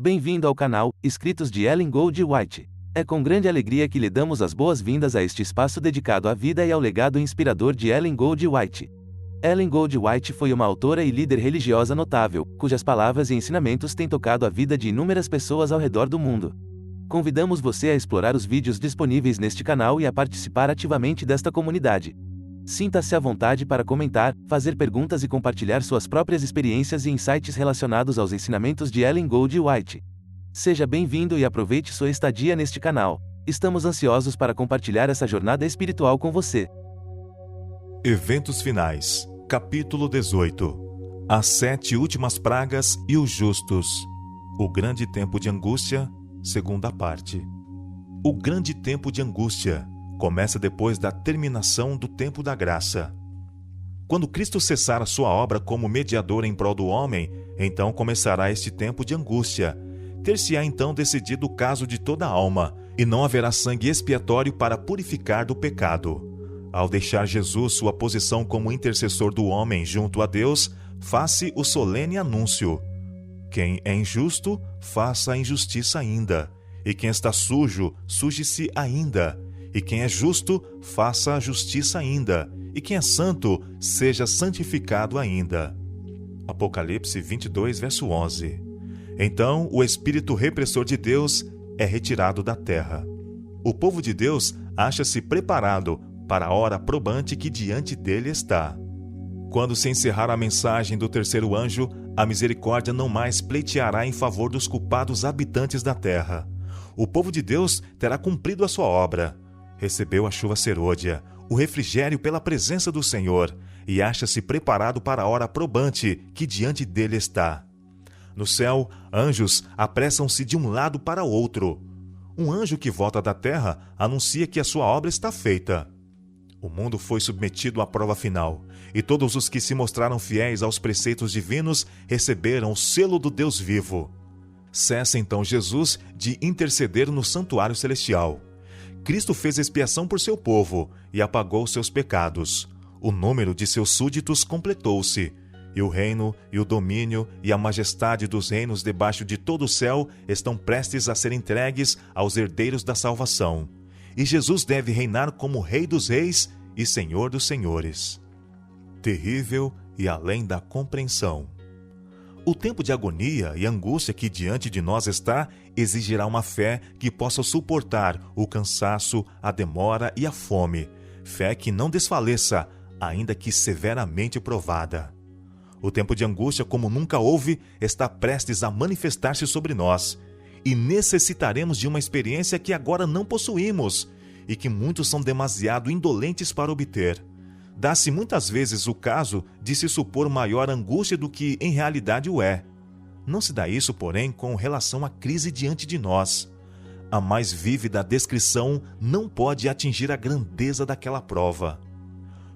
Bem-vindo ao canal, Escritos de Ellen Gold White. É com grande alegria que lhe damos as boas-vindas a este espaço dedicado à vida e ao legado inspirador de Ellen Gold White. Ellen Gold White foi uma autora e líder religiosa notável, cujas palavras e ensinamentos têm tocado a vida de inúmeras pessoas ao redor do mundo. Convidamos você a explorar os vídeos disponíveis neste canal e a participar ativamente desta comunidade. Sinta-se à vontade para comentar, fazer perguntas e compartilhar suas próprias experiências e insights relacionados aos ensinamentos de Ellen Gold White. Seja bem-vindo e aproveite sua estadia neste canal. Estamos ansiosos para compartilhar essa jornada espiritual com você. Eventos finais, capítulo 18. As 7 últimas pragas e os justos. O grande tempo de angústia, segunda parte. O grande tempo de angústia começa depois da terminação do tempo da graça. Quando Cristo cessar a sua obra como mediador em prol do homem, então começará este tempo de angústia. Ter-se-á então decidido o caso de toda a alma, e não haverá sangue expiatório para purificar do pecado. Ao deixar Jesus sua posição como intercessor do homem junto a Deus, faz-se o solene anúncio: quem é injusto, faça a injustiça ainda, e quem está sujo, suje-se ainda. E quem é justo, faça a justiça ainda, e quem é santo, seja santificado ainda. Apocalipse 22, verso 11. Então, o espírito repressor de Deus é retirado da terra. O povo de Deus acha-se preparado para a hora probante que diante dele está. Quando se encerrar a mensagem do terceiro anjo, a misericórdia não mais pleiteará em favor dos culpados habitantes da terra. O povo de Deus terá cumprido a sua obra. Recebeu a chuva serôdia, o refrigério pela presença do Senhor, e acha-se preparado para a hora probante que diante dele está. No céu, anjos apressam-se de um lado para o outro. Um anjo que volta da terra anuncia que a sua obra está feita. O mundo foi submetido à prova final, e todos os que se mostraram fiéis aos preceitos divinos receberam o selo do Deus vivo. Cessa então Jesus de interceder no santuário celestial. Cristo fez expiação por seu povo e apagou seus pecados. O número de seus súditos completou-se, e o reino, e o domínio, e a majestade dos reinos debaixo de todo o céu estão prestes a ser entregues aos herdeiros da salvação. E Jesus deve reinar como Rei dos Reis e Senhor dos Senhores. Terrível e além da compreensão. O tempo de agonia e angústia que diante de nós está exigirá uma fé que possa suportar o cansaço, a demora e a fome. Fé que não desfaleça, ainda que severamente provada. O tempo de angústia, como nunca houve, está prestes a manifestar-se sobre nós. E necessitaremos de uma experiência que agora não possuímos e que muitos são demasiado indolentes para obter. Dá-se muitas vezes o caso de se supor maior angústia do que em realidade o é. Não se dá isso, porém, com relação à crise diante de nós. A mais vívida descrição não pode atingir a grandeza daquela prova.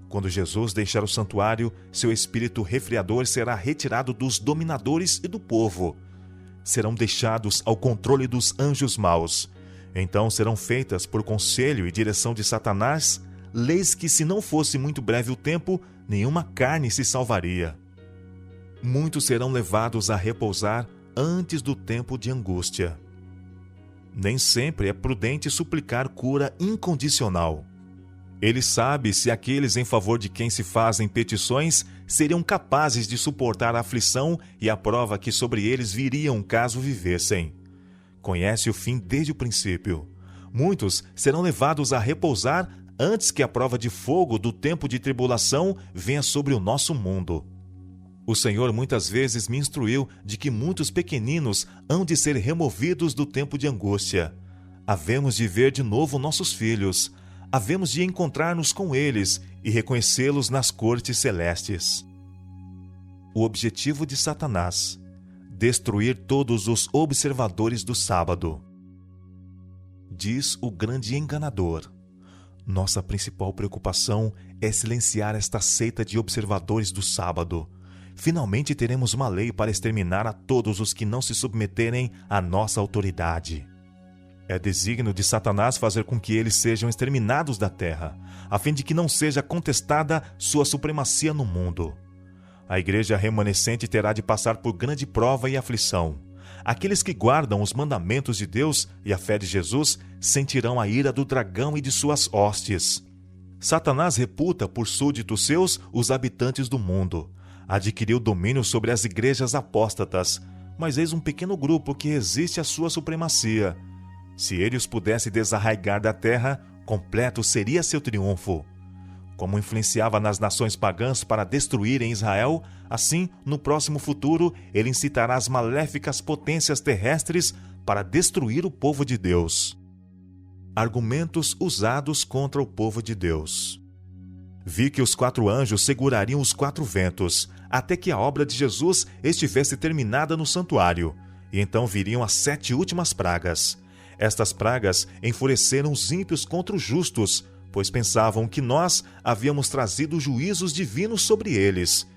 Quando Jesus deixar o santuário, seu espírito refriador será retirado dos dominadores e do povo. Serão deixados ao controle dos anjos maus. Então serão feitas, por conselho e direção de Satanás, leis que, se não fosse muito breve o tempo, nenhuma carne se salvaria. Muitos serão levados a repousar antes do tempo de angústia. Nem sempre é prudente suplicar cura incondicional. Ele sabe se aqueles em favor de quem se fazem petições seriam capazes de suportar a aflição e a prova que sobre eles viriam caso vivessem. Conhece o fim desde o princípio. Muitos serão levados a repousar antes que a prova de fogo do tempo de tribulação venha sobre o nosso mundo. O Senhor muitas vezes me instruiu de que muitos pequeninos hão de ser removidos do tempo de angústia. Havemos de ver de novo nossos filhos. Havemos de encontrar-nos com eles e reconhecê-los nas cortes celestes. O objetivo de Satanás: destruir todos os observadores do sábado. Diz o grande enganador: nossa principal preocupação é silenciar esta seita de observadores do sábado. Finalmente teremos uma lei para exterminar a todos os que não se submeterem à nossa autoridade. É desígnio de Satanás fazer com que eles sejam exterminados da terra, a fim de que não seja contestada sua supremacia no mundo. A igreja remanescente terá de passar por grande prova e aflição. aqueles que guardam os mandamentos de Deus e a fé de Jesus sentirão a ira do dragão e de suas hostes. Satanás reputa por súditos seus os habitantes do mundo. Adquiriu domínio sobre as igrejas apóstatas, mas eis um pequeno grupo que resiste à sua supremacia. Se ele os pudesse desarraigar da terra, completo seria seu triunfo. Como influenciava nas nações pagãs para destruírem Israel, assim, no próximo futuro, ele incitará as maléficas potências terrestres para destruir o povo de Deus. Argumentos usados contra o povo de Deus. Vi que os 4 anjos segurariam os 4 ventos, até que a obra de Jesus estivesse terminada no santuário, e então viriam as 7 últimas pragas. Estas pragas enfureceram os ímpios contra os justos, pois pensavam que nós havíamos trazido juízos divinos sobre eles,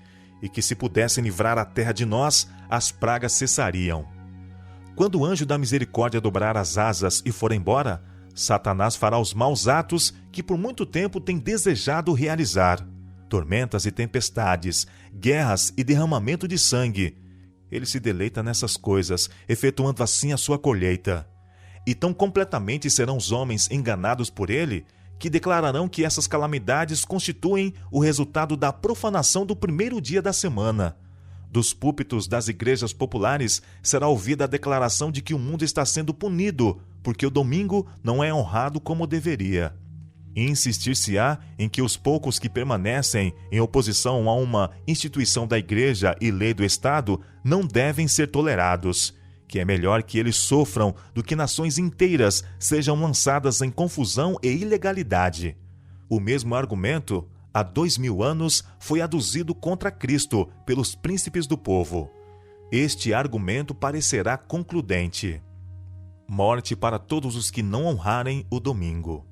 e que se pudessem livrar a terra de nós, as pragas cessariam. Quando o anjo da misericórdia dobrar as asas e for embora, Satanás fará os maus atos que por muito tempo tem desejado realizar. Tormentas e tempestades, guerras e derramamento de sangue. Ele se deleita nessas coisas, efetuando assim a sua colheita. E tão completamente serão os homens enganados por ele, que declararão que essas calamidades constituem o resultado da profanação do primeiro dia da semana. Dos púlpitos das igrejas populares será ouvida a declaração de que o mundo está sendo punido, porque o domingo não é honrado como deveria. E insistir-se-á em que os poucos que permanecem em oposição a uma instituição da igreja e lei do Estado não devem ser tolerados, que é melhor que eles sofram do que nações inteiras sejam lançadas em confusão e ilegalidade. O mesmo argumento, há 2000 anos, foi aduzido contra Cristo pelos príncipes do povo. Este argumento parecerá concludente. Morte para todos os que não honrarem o domingo.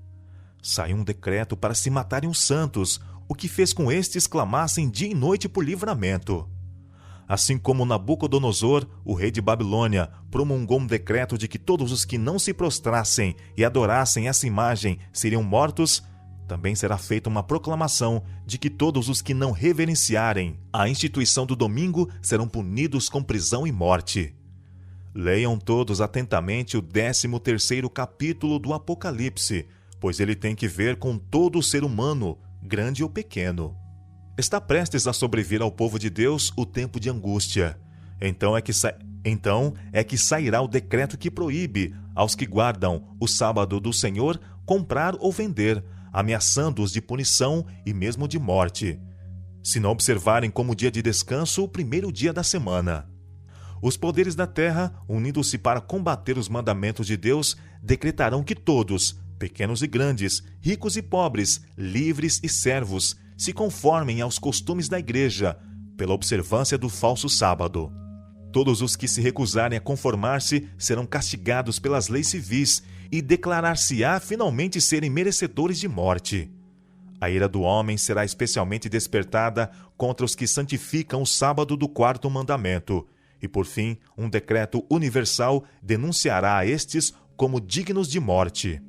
Saiu um decreto para se matarem os santos, o que fez com estes clamassem dia e noite por livramento. Assim como Nabucodonosor, o rei de Babilônia, promulgou um decreto de que todos os que não se prostrassem e adorassem essa imagem seriam mortos, também será feita uma proclamação de que todos os que não reverenciarem a instituição do domingo serão punidos com prisão e morte. Leiam todos atentamente o 13º capítulo do Apocalipse, pois ele tem que ver com todo o ser humano, grande ou pequeno. Está prestes a sobrevir ao povo de Deus o tempo de angústia. Então é que sairá o decreto que proíbe aos que guardam o sábado do Senhor comprar ou vender, ameaçando-os de punição e mesmo de morte, se não observarem como dia de descanso o primeiro dia da semana. Os poderes da terra, unindo-se para combater os mandamentos de Deus, decretarão que todos, pequenos e grandes, ricos e pobres, livres e servos, se conformem aos costumes da igreja, pela observância do falso sábado. Todos os que se recusarem a conformar-se serão castigados pelas leis civis e declarar-se-á finalmente serem merecedores de morte. A ira do homem será especialmente despertada contra os que santificam o sábado do 4º mandamento, e por fim, um decreto universal denunciará a estes como dignos de morte.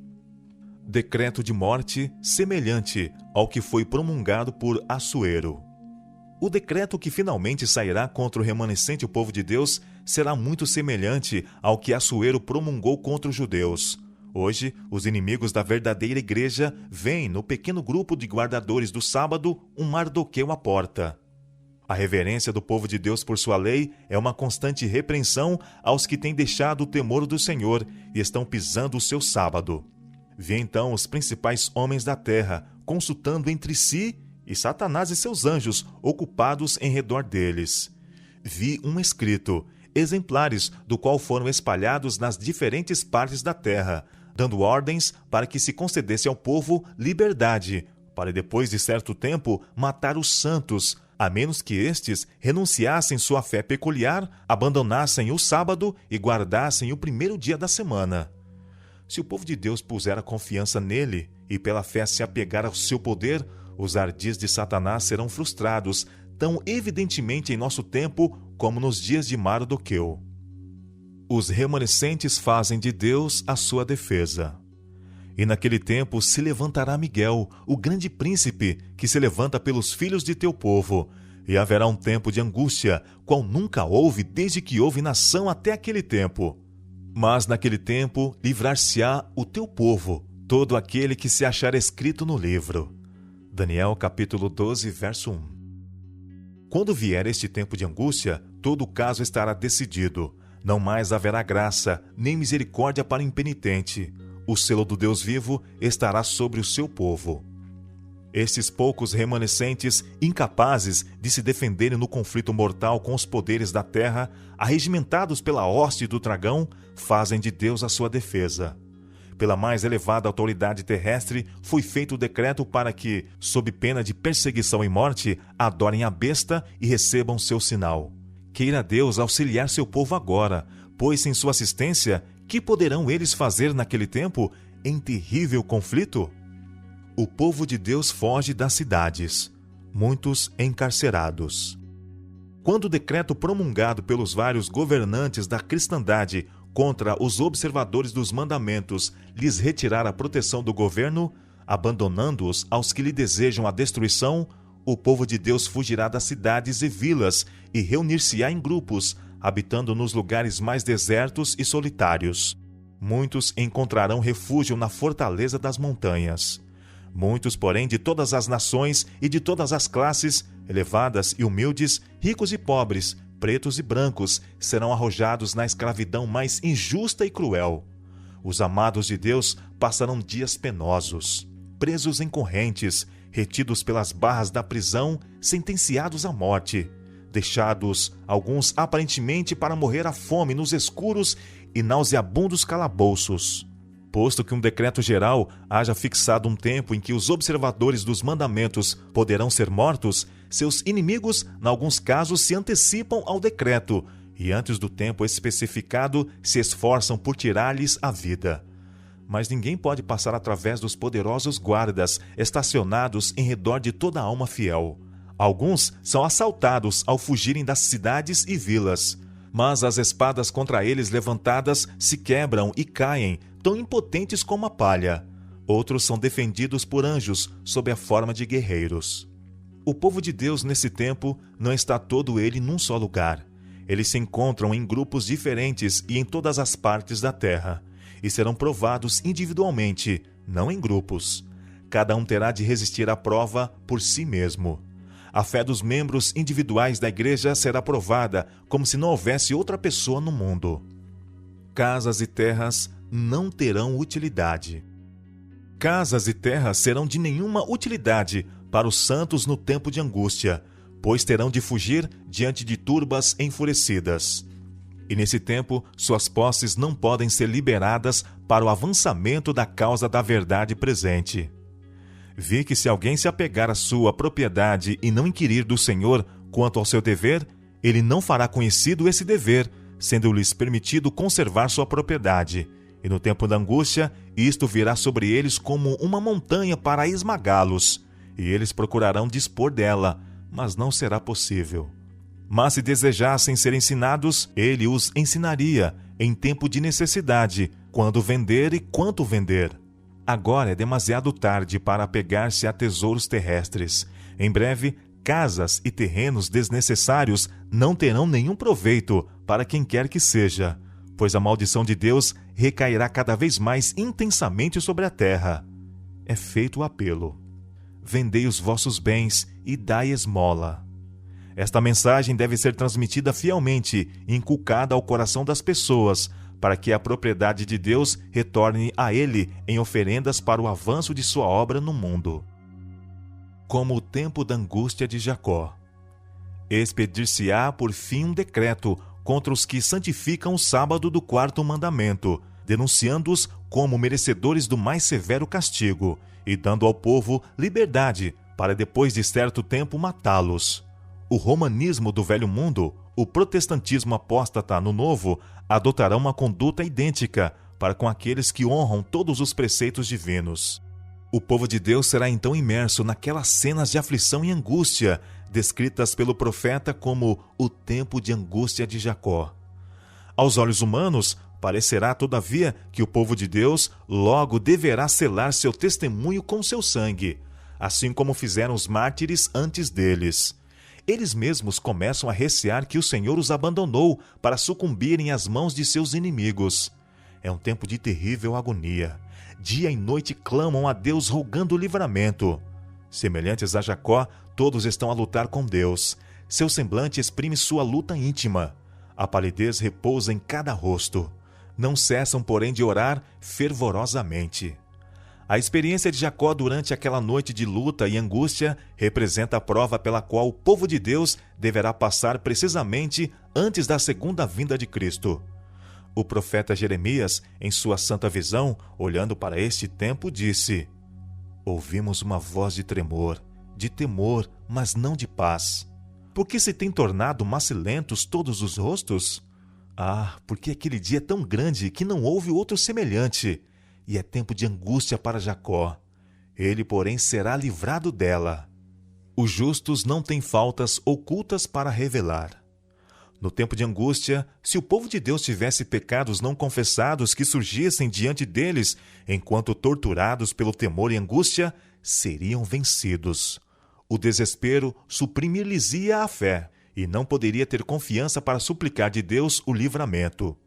Decreto de morte semelhante ao que foi promulgado por Assuero. O decreto que finalmente sairá contra o remanescente povo de Deus será muito semelhante ao que Assuero promulgou contra os judeus. Hoje, os inimigos da verdadeira igreja veem no pequeno grupo de guardadores do sábado um Mardoqueu à porta. A reverência do povo de Deus por sua lei é uma constante repreensão aos que têm deixado o temor do Senhor e estão pisando o seu sábado. Vi então os principais homens da terra consultando entre si e Satanás e seus anjos ocupados em redor deles. Vi um escrito, exemplares do qual foram espalhados nas diferentes partes da terra, dando ordens para que se concedesse ao povo liberdade, para depois de certo tempo matar os santos, a menos que estes renunciassem sua fé peculiar, abandonassem o sábado e guardassem o primeiro dia da semana. Se o povo de Deus puser a confiança nele e pela fé se apegar ao seu poder, os ardis de Satanás serão frustrados, tão evidentemente em nosso tempo como nos dias de Mardoqueu. Os remanescentes fazem de Deus a sua defesa. E naquele tempo se levantará Miguel, o grande príncipe, que se levanta pelos filhos de teu povo. E haverá um tempo de angústia, qual nunca houve desde que houve nação até aquele tempo. Mas naquele tempo livrar-se-á o teu povo, todo aquele que se achar escrito no livro. Daniel capítulo 12, verso 1. Quando vier este tempo de angústia, todo o caso estará decidido. Não mais haverá graça, nem misericórdia para o impenitente. O selo do Deus vivo estará sobre o seu povo. Estes poucos remanescentes, incapazes de se defenderem no conflito mortal com os poderes da terra, arregimentados pela hoste do dragão, fazem de Deus a sua defesa. Pela mais elevada autoridade terrestre, foi feito o decreto para que, sob pena de perseguição e morte, adorem a besta e recebam seu sinal. Queira Deus auxiliar seu povo agora, pois sem sua assistência, que poderão eles fazer naquele tempo, em terrível conflito? O povo de Deus foge das cidades, muitos encarcerados. Quando o decreto promulgado pelos vários governantes da cristandade contra os observadores dos mandamentos lhes retirar a proteção do governo, abandonando-os aos que lhe desejam a destruição, o povo de Deus fugirá das cidades e vilas e reunir-se-á em grupos, habitando nos lugares mais desertos e solitários. Muitos encontrarão refúgio na fortaleza das montanhas. Muitos, porém, de todas as nações e de todas as classes, elevadas e humildes, ricos e pobres, pretos e brancos, serão arrojados na escravidão mais injusta e cruel. Os amados de Deus passarão dias penosos, presos em correntes, retidos pelas barras da prisão, sentenciados à morte, deixados, alguns aparentemente para morrer à fome nos escuros e nauseabundos calabouços. Posto que um decreto geral haja fixado um tempo em que os observadores dos mandamentos poderão ser mortos, seus inimigos, em alguns casos, se antecipam ao decreto e, antes do tempo especificado, se esforçam por tirar-lhes a vida. Mas ninguém pode passar através dos poderosos guardas estacionados em redor de toda a alma fiel. Alguns são assaltados ao fugirem das cidades e vilas, mas as espadas contra eles levantadas se quebram e caem, tão impotentes como a palha. Outros são defendidos por anjos, sob a forma de guerreiros. O povo de Deus, nesse tempo, não está todo ele num só lugar. Eles se encontram em grupos diferentes e em todas as partes da terra, e serão provados individualmente, não em grupos. Cada um terá de resistir à prova por si mesmo. A fé dos membros individuais da igreja será provada como se não houvesse outra pessoa no mundo. Casas e terras não terão utilidade. Casas e terras serão de nenhuma utilidade para os santos no tempo de angústia, pois terão de fugir diante de turbas enfurecidas. E nesse tempo, suas posses não podem ser liberadas para o avançamento da causa da verdade presente. Vi que se alguém se apegar à sua propriedade e não inquirir do Senhor quanto ao seu dever, ele não fará conhecido esse dever, sendo-lhes permitido conservar sua propriedade. E no tempo da angústia, isto virá sobre eles como uma montanha para esmagá-los, e eles procurarão dispor dela, mas não será possível. Mas se desejassem ser ensinados, ele os ensinaria em tempo de necessidade, quando vender e quanto vender. Agora é demasiado tarde para apegar-se a tesouros terrestres. Em breve, casas e terrenos desnecessários não terão nenhum proveito para quem quer que seja, pois a maldição de Deus recairá cada vez mais intensamente sobre a terra. É feito o apelo: vendei os vossos bens e dai esmola. Esta mensagem deve ser transmitida fielmente e inculcada ao coração das pessoas, para que a propriedade de Deus retorne a ele em oferendas para o avanço de sua obra no mundo. Como o tempo da angústia de Jacó. Expedir-se-á por fim um decreto contra os que santificam o sábado do quarto mandamento, denunciando-os como merecedores do mais severo castigo, e dando ao povo liberdade para depois de certo tempo matá-los. O romanismo do velho mundo, o protestantismo apóstata no novo, adotarão uma conduta idêntica para com aqueles que honram todos os preceitos divinos. O povo de Deus será então imerso naquelas cenas de aflição e angústia, descritas pelo profeta como o tempo de angústia de Jacó. Aos olhos humanos, parecerá, todavia, que o povo de Deus logo deverá selar seu testemunho com seu sangue, assim como fizeram os mártires antes deles. eles mesmos começam a recear que o Senhor os abandonou para sucumbirem às mãos de seus inimigos. É um tempo de terrível agonia. Dia e noite clamam a Deus rogando o livramento. Semelhantes a Jacó, todos estão a lutar com Deus. Seu semblante exprime sua luta íntima. A palidez repousa em cada rosto. Não cessam, porém, de orar fervorosamente. A experiência de Jacó durante aquela noite de luta e angústia representa a prova pela qual o povo de Deus deverá passar precisamente antes da segunda vinda de Cristo. O profeta Jeremias, em sua santa visão, olhando para este tempo, disse: Ouvimos uma voz de tremor, de temor, mas não de paz. Por que se tem tornado macilentos todos os rostos? Porque aquele dia é tão grande que não houve outro semelhante, e é tempo de angústia para Jacó. Ele, porém, será livrado dela. Os justos não têm faltas ocultas para revelar. No tempo de angústia, se o povo de Deus tivesse pecados não confessados que surgissem diante deles, enquanto torturados pelo temor e angústia, seriam vencidos. O desespero suprimir-lhes-ia a fé, e não poderia ter confiança para suplicar de Deus o livramento.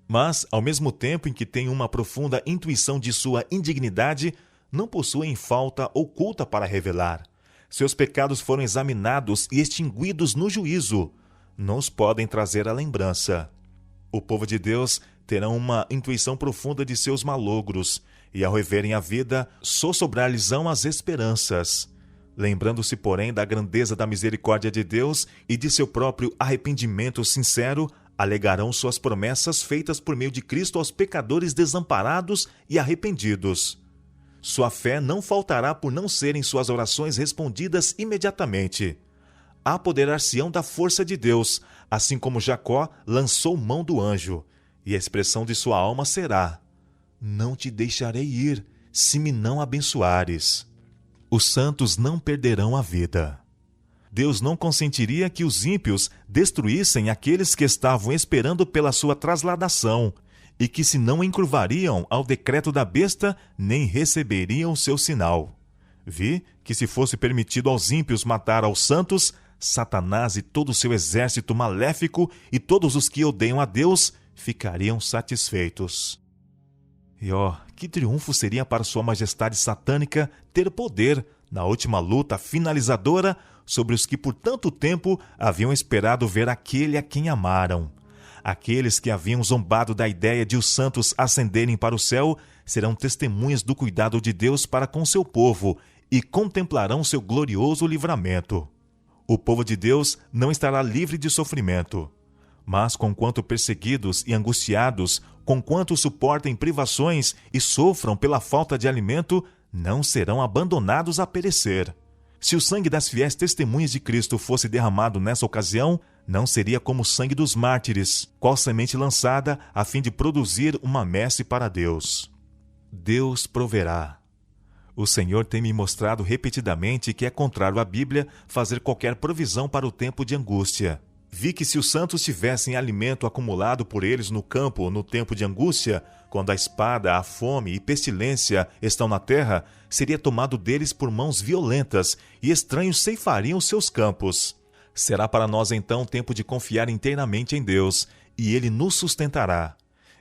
Mas, ao mesmo tempo em que têm uma profunda intuição de sua indignidade, não possuem falta oculta para revelar. Seus pecados foram examinados e extinguidos no juízo. Não os podem trazer à lembrança. O povo de Deus terá uma intuição profunda de seus malogros, e ao reverem a vida, sossobrar-lhes-ão as esperanças. Lembrando-se, porém, da grandeza da misericórdia de Deus e de seu próprio arrependimento sincero, alegarão suas promessas feitas por meio de Cristo aos pecadores desamparados e arrependidos. Sua fé não faltará por não serem suas orações respondidas imediatamente. Apoderar-se-ão da força de Deus, assim como Jacó lançou mão do anjo, e a expressão de sua alma será: Não te deixarei ir, se me não abençoares. Os santos não perderão a vida. Deus não consentiria que os ímpios destruíssem aqueles que estavam esperando pela sua trasladação, e que se não encurvariam ao decreto da besta, nem receberiam seu sinal. Vi que se fosse permitido aos ímpios matar aos santos, Satanás e todo o seu exército maléfico e todos os que odeiam a Deus ficariam satisfeitos. E que triunfo seria para sua majestade satânica ter poder, na última luta finalizadora, sobre os que por tanto tempo haviam esperado ver aquele a quem amaram. Aqueles que haviam zombado da ideia de os santos ascenderem para o céu serão testemunhas do cuidado de Deus para com seu povo e contemplarão seu glorioso livramento. O povo de Deus não estará livre de sofrimento. Mas, conquanto perseguidos e angustiados, conquanto suportem privações e sofram pela falta de alimento, não serão abandonados a perecer. Se o sangue das fiéis testemunhas de Cristo fosse derramado nessa ocasião, não seria como o sangue dos mártires, qual semente lançada a fim de produzir uma messe para Deus. Deus proverá. O Senhor tem me mostrado repetidamente que é contrário à Bíblia fazer qualquer provisão para o tempo de angústia. Vi que se os santos tivessem alimento acumulado por eles no campo no tempo de angústia, quando a espada, a fome e pestilência estão na terra, seria tomado deles por mãos violentas e estranhos ceifariam seus campos. Será para nós então tempo de confiar inteiramente em Deus, e Ele nos sustentará.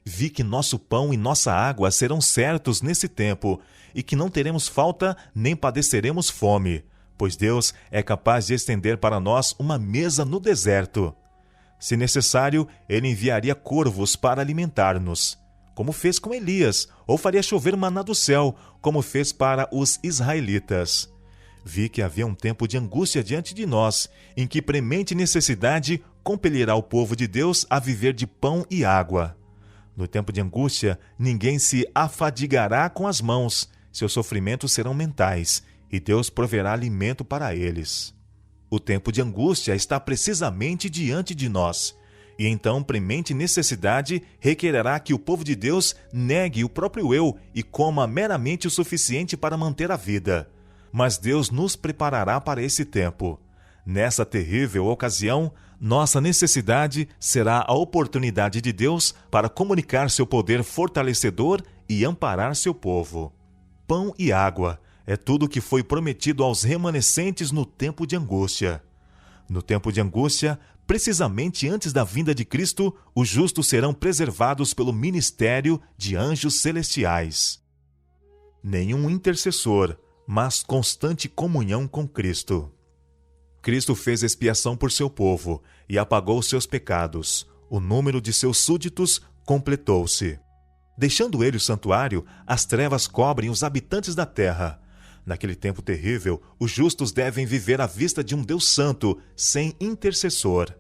Vi que nosso pão e nossa água serão certos nesse tempo, e que não teremos falta nem padeceremos fome, pois Deus é capaz de estender para nós uma mesa no deserto. Se necessário, Ele enviaria corvos para alimentar-nos, como fez com Elias, ou faria chover maná do céu, como fez para os israelitas. Vi que havia um tempo de angústia diante de nós, em que premente necessidade compelirá o povo de Deus a viver de pão e água. No tempo de angústia, ninguém se afadigará com as mãos, seus sofrimentos serão mentais, e Deus proverá alimento para eles. O tempo de angústia está precisamente diante de nós, e então premente necessidade requererá que o povo de Deus negue o próprio eu e coma meramente o suficiente para manter a vida. Mas Deus nos preparará para esse tempo. Nessa terrível ocasião, nossa necessidade será a oportunidade de Deus para comunicar seu poder fortalecedor e amparar seu povo. Pão e água é tudo o que foi prometido aos remanescentes no tempo de angústia. No tempo de angústia, precisamente antes da vinda de Cristo, os justos serão preservados pelo ministério de anjos celestiais. Nenhum intercessor, mas constante comunhão com Cristo. Cristo fez expiação por seu povo e apagou seus pecados. O número de seus súditos completou-se. Deixando ele o santuário, as trevas cobrem os habitantes da terra. Naquele tempo terrível, os justos devem viver à vista de um Deus santo, sem intercessor.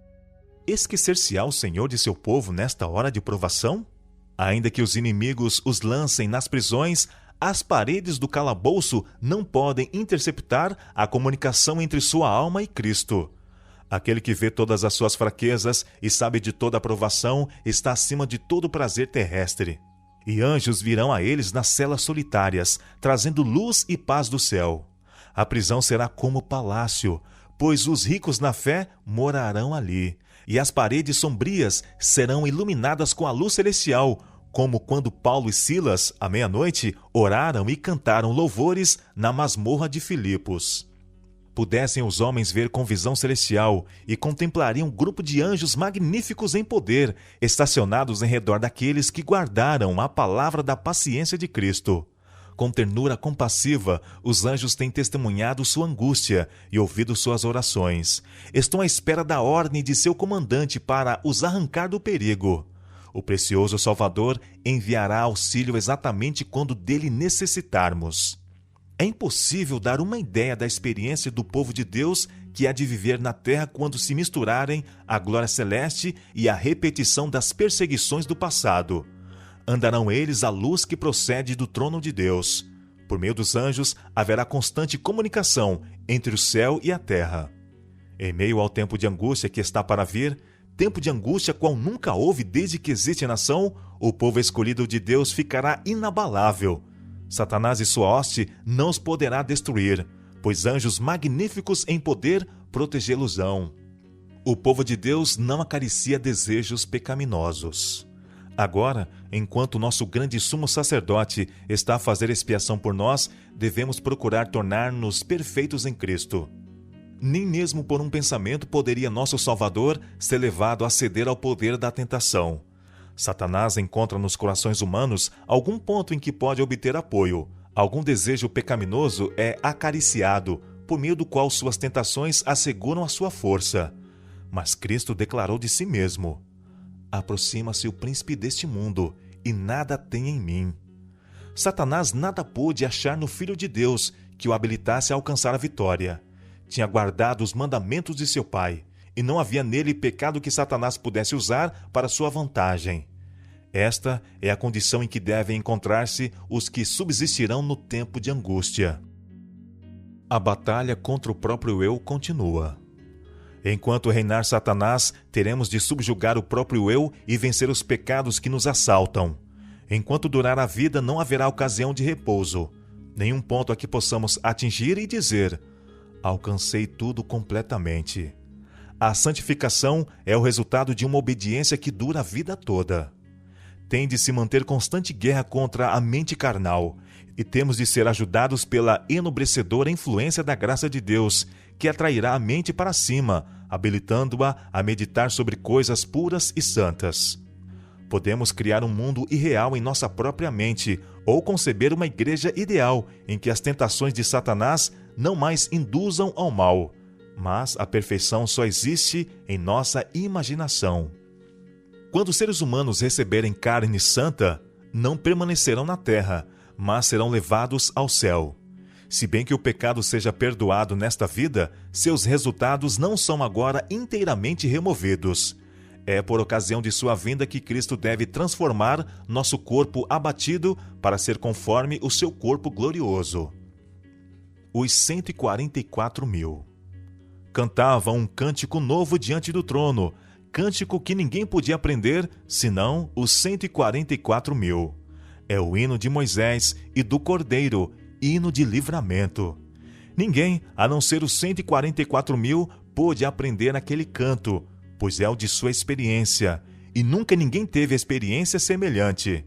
Esquecer-se-á o Senhor de seu povo nesta hora de provação? Ainda que os inimigos os lancem nas prisões, as paredes do calabouço não podem interceptar a comunicação entre sua alma e Cristo. Aquele que vê todas as suas fraquezas e sabe de toda a provação está acima de todo prazer terrestre. E anjos virão a eles nas celas solitárias, trazendo luz e paz do céu. A prisão será como palácio, pois os ricos na fé morarão ali, e as paredes sombrias serão iluminadas com a luz celestial, como quando Paulo e Silas, à meia-noite, oraram e cantaram louvores na masmorra de Filipos. Pudessem os homens ver com visão celestial e contemplariam um grupo de anjos magníficos em poder, estacionados em redor daqueles que guardaram a palavra da paciência de Cristo. Com ternura compassiva, os anjos têm testemunhado sua angústia e ouvido suas orações. Estão à espera da ordem de seu comandante para os arrancar do perigo. O precioso Salvador enviará auxílio exatamente quando dele necessitarmos. É impossível dar uma ideia da experiência do povo de Deus que há de viver na terra quando se misturarem a glória celeste e a repetição das perseguições do passado. Andarão eles à luz que procede do trono de Deus. Por meio dos anjos haverá constante comunicação entre o céu e a terra. Em meio ao tempo de angústia que está para vir, tempo de angústia qual nunca houve desde que existe nação, o povo escolhido de Deus ficará inabalável. Satanás e sua hoste não os poderá destruir, pois anjos magníficos em poder protegê-los-ão. O povo de Deus não acaricia desejos pecaminosos. Agora, enquanto nosso grande sumo sacerdote está a fazer expiação por nós, devemos procurar tornar-nos perfeitos em Cristo. Nem mesmo por um pensamento poderia nosso Salvador ser levado a ceder ao poder da tentação. Satanás encontra nos corações humanos algum ponto em que pode obter apoio. Algum desejo pecaminoso é acariciado, por meio do qual suas tentações asseguram a sua força. Mas Cristo declarou de si mesmo: aproxima-se o príncipe deste mundo, e nada tem em mim. Satanás nada pôde achar no Filho de Deus que o habilitasse a alcançar a vitória. Tinha guardado os mandamentos de seu Pai, e não havia nele pecado que Satanás pudesse usar para sua vantagem. Esta é a condição em que devem encontrar-se os que subsistirão no tempo de angústia. A batalha contra o próprio eu continua. Enquanto reinar Satanás, teremos de subjugar o próprio eu e vencer os pecados que nos assaltam. Enquanto durar a vida, não haverá ocasião de repouso, nenhum ponto a que possamos atingir e dizer: alcancei tudo completamente. A santificação é o resultado de uma obediência que dura a vida toda. Tem de se manter constante guerra contra a mente carnal, e temos de ser ajudados pela enobrecedora influência da graça de Deus, que atrairá a mente para cima, habilitando-a a meditar sobre coisas puras e santas. Podemos criar um mundo irreal em nossa própria mente, ou conceber uma igreja ideal em que as tentações de Satanás não mais induzam ao mal. Mas a perfeição só existe em nossa imaginação. Quando os seres humanos receberem carne santa, não permanecerão na terra, mas serão levados ao céu. Se bem que o pecado seja perdoado nesta vida, seus resultados não são agora inteiramente removidos. É por ocasião de sua vinda que Cristo deve transformar nosso corpo abatido para ser conforme o seu corpo glorioso. Os 144.000 cantavam um cântico novo diante do trono, cântico que ninguém podia aprender, senão os 144.000. É o hino de Moisés e do Cordeiro, hino de livramento. Ninguém, a não ser os 144.000, pôde aprender aquele canto, pois é o de sua experiência, e nunca ninguém teve experiência semelhante.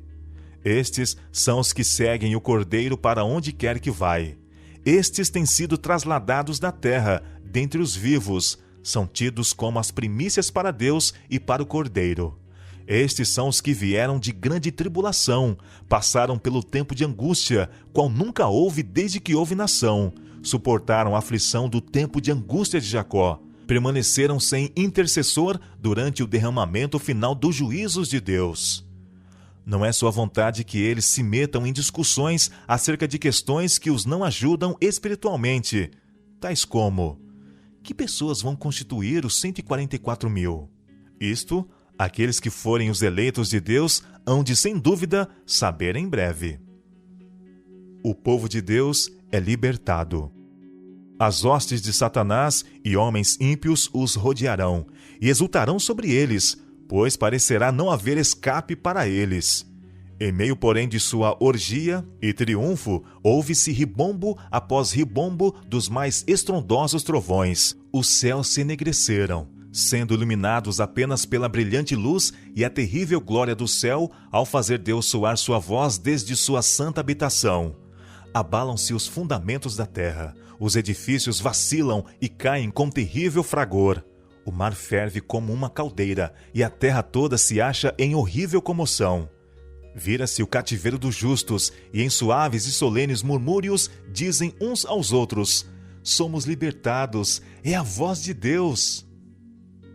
Estes são os que seguem o Cordeiro para onde quer que vai. Estes têm sido trasladados da terra, dentre os vivos, são tidos como as primícias para Deus e para o Cordeiro. Estes são os que vieram de grande tribulação, passaram pelo tempo de angústia, qual nunca houve desde que houve nação, suportaram a aflição do tempo de angústia de Jacó, permaneceram sem intercessor durante o derramamento final dos juízos de Deus. Não é sua vontade que eles se metam em discussões acerca de questões que os não ajudam espiritualmente, tais como: que pessoas vão constituir os 144.000? Isto, aqueles que forem os eleitos de Deus hão de, sem dúvida, saber em breve. O povo de Deus é libertado. As hostes de Satanás e homens ímpios os rodearão e exultarão sobre eles, pois parecerá não haver escape para eles. Em meio, porém, de sua orgia e triunfo, ouve-se ribombo após ribombo dos mais estrondosos trovões. Os céus se enegreceram, sendo iluminados apenas pela brilhante luz e a terrível glória do céu, ao fazer Deus soar sua voz desde sua santa habitação. Abalam-se os fundamentos da terra, os edifícios vacilam e caem com terrível fragor. O mar ferve como uma caldeira, e a terra toda se acha em horrível comoção. Vira-se o cativeiro dos justos, e em suaves e solenes murmúrios dizem uns aos outros: somos libertados, é a voz de Deus.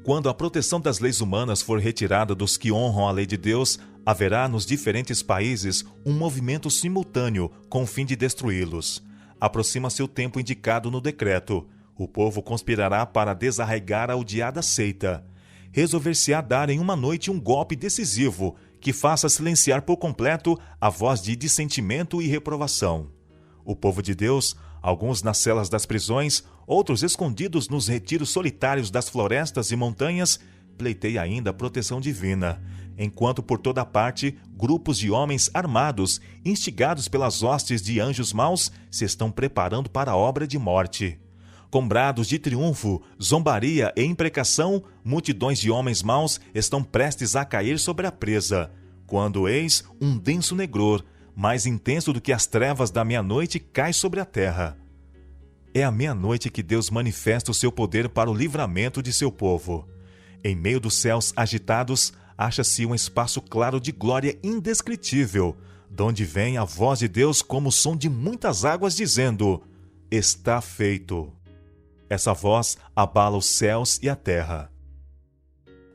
Quando a proteção das leis humanas for retirada dos que honram a lei de Deus, haverá nos diferentes países um movimento simultâneo com o fim de destruí-los. Aproxima-se o tempo indicado no decreto. O povo conspirará para desarraigar a odiada seita. Resolver-se-á dar em uma noite um golpe decisivo que faça silenciar por completo a voz de dissentimento e reprovação. O povo de Deus, alguns nas celas das prisões, outros escondidos nos retiros solitários das florestas e montanhas, pleiteia ainda a proteção divina, enquanto por toda parte grupos de homens armados, instigados pelas hostes de anjos maus, se estão preparando para a obra de morte. Com brados de triunfo, zombaria e imprecação, multidões de homens maus estão prestes a cair sobre a presa, quando eis um denso negror, mais intenso do que as trevas da meia-noite, cai sobre a terra. É à meia-noite que Deus manifesta o seu poder para o livramento de seu povo. Em meio dos céus agitados, acha-se um espaço claro de glória indescritível, donde vem a voz de Deus como o som de muitas águas dizendo: está feito. Essa voz abala os céus e a terra.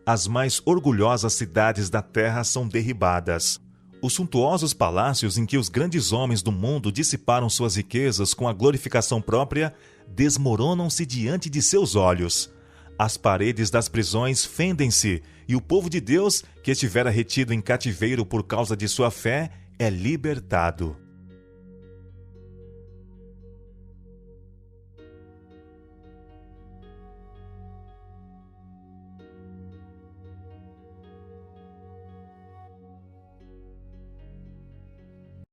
As mais orgulhosas cidades da terra são derribadas. Os suntuosos palácios em que os grandes homens do mundo dissiparam suas riquezas com a glorificação própria desmoronam-se diante de seus olhos. As paredes das prisões fendem-se, e o povo de Deus, que estivera retido em cativeiro por causa de sua fé, é libertado.